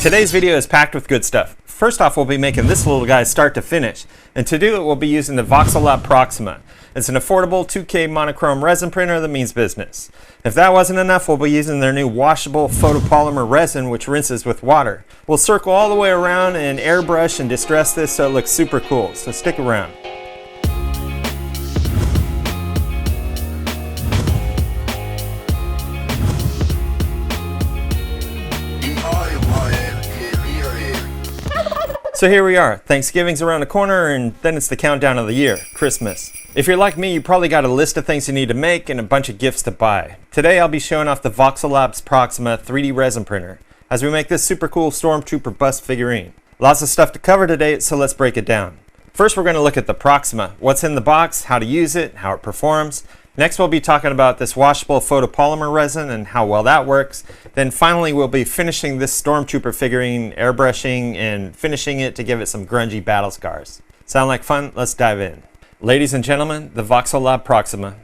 Today's video is packed with good stuff. First off, we'll be making this little guy start to finish. And to do it, we'll be using the Voxelab Proxima. It's an affordable 2K monochrome resin printer that means business. If that wasn't enough, we'll be using their new washable photopolymer resin, which rinses with water. We'll circle all the way around and airbrush and distress this so it looks super cool, so stick around. So here we are. Thanksgiving's around the corner, and then it's the countdown of the year, Christmas. If you're like me, you probably got a list of things you need to make and a bunch of gifts to buy. Today I'll be showing off the Voxelab's Proxima 3D resin printer as we make this super cool Stormtrooper bust figurine. Lots of stuff to cover today, so let's break it down. First, we're going to look at the Proxima, what's in the box, how to use it, how it performs. Next, we'll be talking about this washable photopolymer resin and how well that works. Then finally, we'll be finishing this Stormtrooper figurine, airbrushing, and finishing it to give it some grungy battle scars. Sound like fun? Let's dive in. Ladies and gentlemen, the Voxelab Proxima.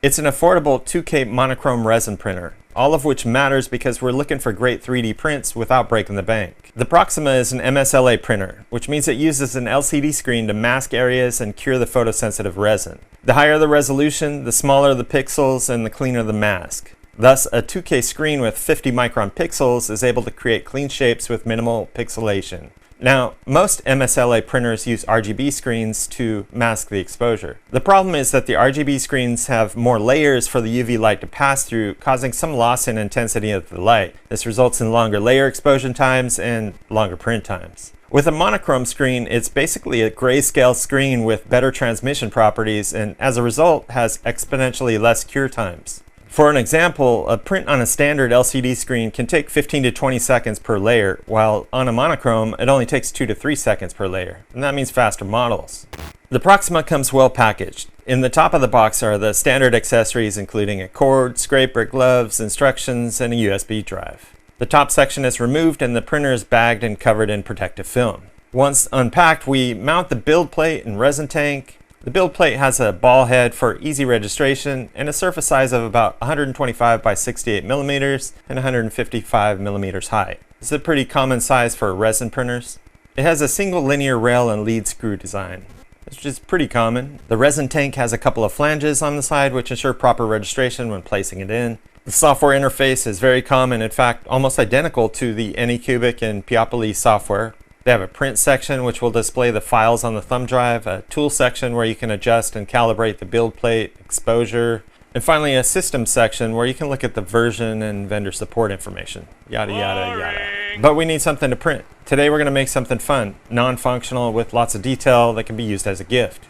It's an affordable 2K monochrome resin printer, all of which matters because we're looking for great 3D prints without breaking the bank. The Proxima is an MSLA printer, which means it uses an LCD screen to mask areas and cure the photosensitive resin. The higher the resolution, the smaller the pixels and the cleaner the mask. Thus, a 2K screen with 50 micron pixels is able to create clean shapes with minimal pixelation. Now, most MSLA printers use RGB screens to mask the exposure. The problem is that the RGB screens have more layers for the UV light to pass through, causing some loss in intensity of the light. This results in longer layer exposure times and longer print times. With a monochrome screen, it's basically a grayscale screen with better transmission properties and as a result has exponentially less cure times. For an example, a print on a standard LCD screen can take 15 to 20 seconds per layer, while on a monochrome it only takes 2 to 3 seconds per layer, and that means faster models. The Proxima comes well packaged. In the top of the box are the standard accessories including a cord, scraper, gloves, instructions, and a USB drive. The top section is removed and the printer is bagged and covered in protective film. Once unpacked, we mount the build plate and resin tank. The build plate has a ball head for easy registration and a surface size of about 125 by 68 millimeters and 155 millimeters high. This is a pretty common size for resin printers. It has a single linear rail and lead screw design, which is pretty common. The resin tank has a couple of flanges on the side which ensure proper registration when placing it in. The software interface is very common, in fact almost identical to the Anycubic and Peopoly software. They have a print section which will display the files on the thumb drive, a tool section where you can adjust and calibrate the build plate, exposure, and finally a system section where you can look at the version and vendor support information. Yada yada yada. But we need something to print. Today we're going to make something fun, non-functional with lots of detail that can be used as a gift.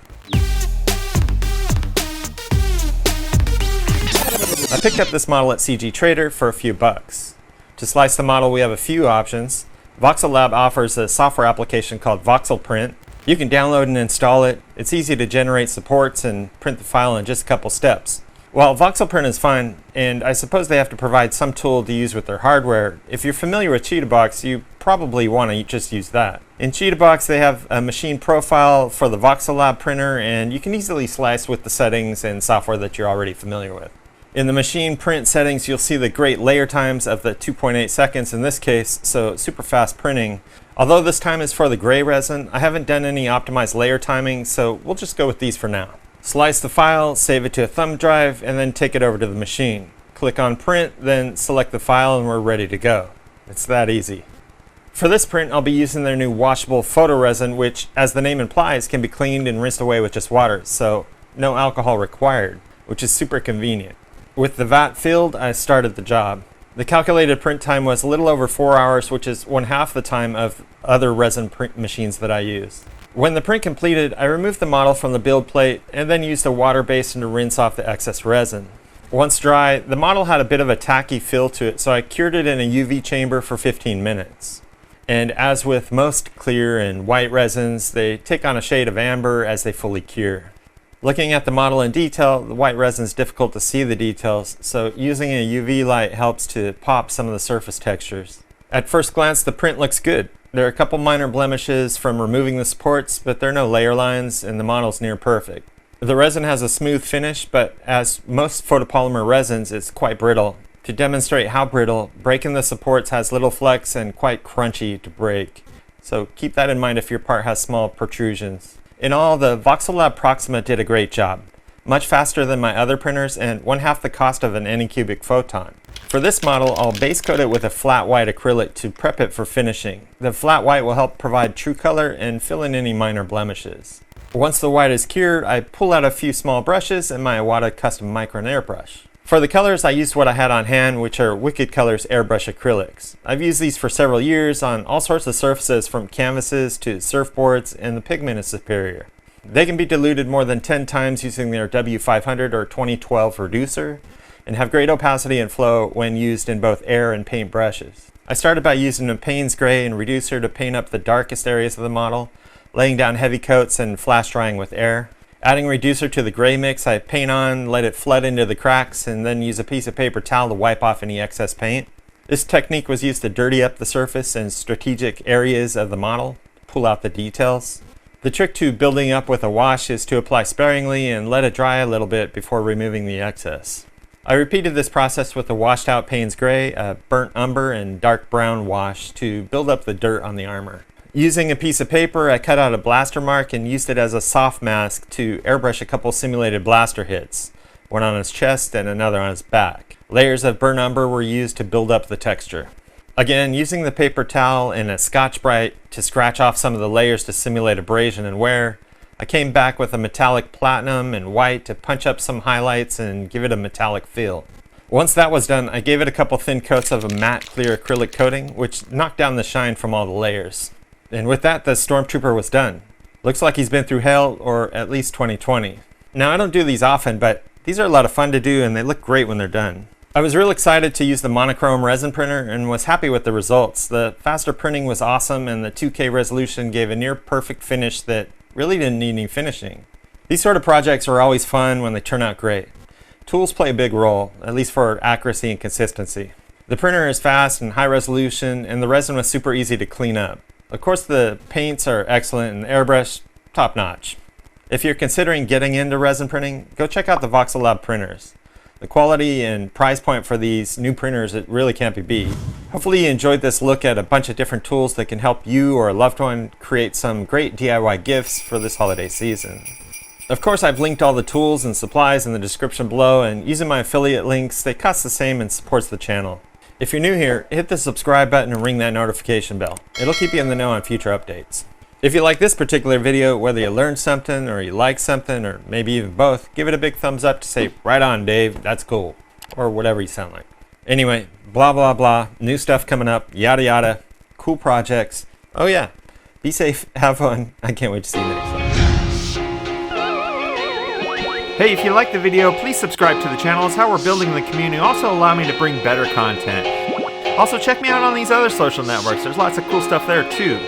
I picked up this model at CG Trader for a few bucks. To slice the model we have a few options. Voxelab offers a software application called VoxelPrint. You can download and install it. It's easy to generate supports and print the file in just a couple steps. While VoxelPrint is fine, and I suppose they have to provide some tool to use with their hardware, if you're familiar with chitubox, you probably want to just use that. In chitubox, they have a machine profile for the Voxelab printer, and you can easily slice with the settings and software that you're already familiar with. In the machine print settings, you'll see the great layer times of the 2.8 seconds in this case, so super fast printing. Although this time is for the gray resin, I haven't done any optimized layer timing, so we'll just go with these for now. Slice the file, save it to a thumb drive, and then take it over to the machine. Click on print, then select the file, and we're ready to go. It's that easy. For this print, I'll be using their new washable photo resin, which, as the name implies, can be cleaned and rinsed away with just water, so no alcohol required, which is super convenient. With the vat filled, I started the job. The calculated print time was a little over 4 hours, which is 1/2 the time of other resin print machines that I use. When the print completed, I removed the model from the build plate and then used a water basin to rinse off the excess resin. Once dry, the model had a bit of a tacky feel to it, so I cured it in a UV chamber for 15 minutes. And as with most clear and white resins, they take on a shade of amber as they fully cure. Looking at the model in detail, the white resin is difficult to see the details, so using a UV light helps to pop some of the surface textures. At first glance, the print looks good. There are a couple minor blemishes from removing the supports, but there are no layer lines and the model's near perfect. The resin has a smooth finish, but as most photopolymer resins, it's quite brittle. To demonstrate how brittle, breaking the supports has little flex and quite crunchy to break. So keep that in mind if your part has small protrusions. In all, the Voxelab Proxima did a great job. Much faster than my other printers and 1/2 the cost of an Anycubic Photon. For this model, I'll base coat it with a flat white acrylic to prep it for finishing. The flat white will help provide true color and fill in any minor blemishes. Once the white is cured, I pull out a few small brushes and my Iwata custom Micron airbrush. For the colors, I used what I had on hand, which are WickedColors airbrush acrylics. I've used these for several years on all sorts of surfaces from canvases to surfboards, and the pigment is superior. They can be diluted more than 10 times using their W500 or 2012 reducer, and have great opacity and flow when used in both air and paint brushes. I started by using a Payne's Gray and reducer to paint up the darkest areas of the model, laying down heavy coats and flash drying with air. Adding reducer to the gray mix, I paint on, let it flood into the cracks, and then use a piece of paper towel to wipe off any excess paint. This technique was used to dirty up the surface and strategic areas of the model, pull out the details. The trick to building up with a wash is to apply sparingly and let it dry a little bit before removing the excess. I repeated this process with a washed out Payne's Gray, a burnt umber, and dark brown wash to build up the dirt on the armor. Using a piece of paper, I cut out a blaster mark and used it as a soft mask to airbrush a couple simulated blaster hits, one on his chest and another on his back. Layers of burnt umber were used to build up the texture. Again, using the paper towel and a Scotch-Brite to scratch off some of the layers to simulate abrasion and wear, I came back with a metallic platinum and white to punch up some highlights and give it a metallic feel. Once that was done, I gave it a couple thin coats of a matte clear acrylic coating, which knocked down the shine from all the layers. And with that, the Stormtrooper was done. Looks like he's been through hell, or at least 2020. Now, I don't do these often, but these are a lot of fun to do and they look great when they're done. I was real excited to use the Monochrome resin printer and was happy with the results. The faster printing was awesome and the 2K resolution gave a near perfect finish that really didn't need any finishing. These sort of projects are always fun when they turn out great. Tools play a big role, at least for accuracy and consistency. The printer is fast and high resolution, and the resin was super easy to clean up. Of course, the paints are excellent and the airbrush, top notch. If you're considering getting into resin printing, go check out the Voxelab printers. The quality and price point for these new printers, it really can't be beat. Hopefully you enjoyed this look at a bunch of different tools that can help you or a loved one create some great DIY gifts for this holiday season. Of course, I've linked all the tools and supplies in the description below, and using my affiliate links, they cost the same and supports the channel. If you're new here, hit the subscribe button and ring that notification bell. It'll keep you in the know on future updates. If you like this particular video, whether you learned something or you like something or maybe even both, give it a big thumbs up to say, right on Dave, that's cool. Or whatever you sound like. Anyway, blah blah blah, new stuff coming up, yada yada, cool projects. Oh yeah, be safe, have fun. I can't wait to see you next time. Hey, if you like the video, please subscribe to the channel. It's how we're building the community. Also allow me to bring better content. Also check me out on these other social networks. There's lots of cool stuff there too.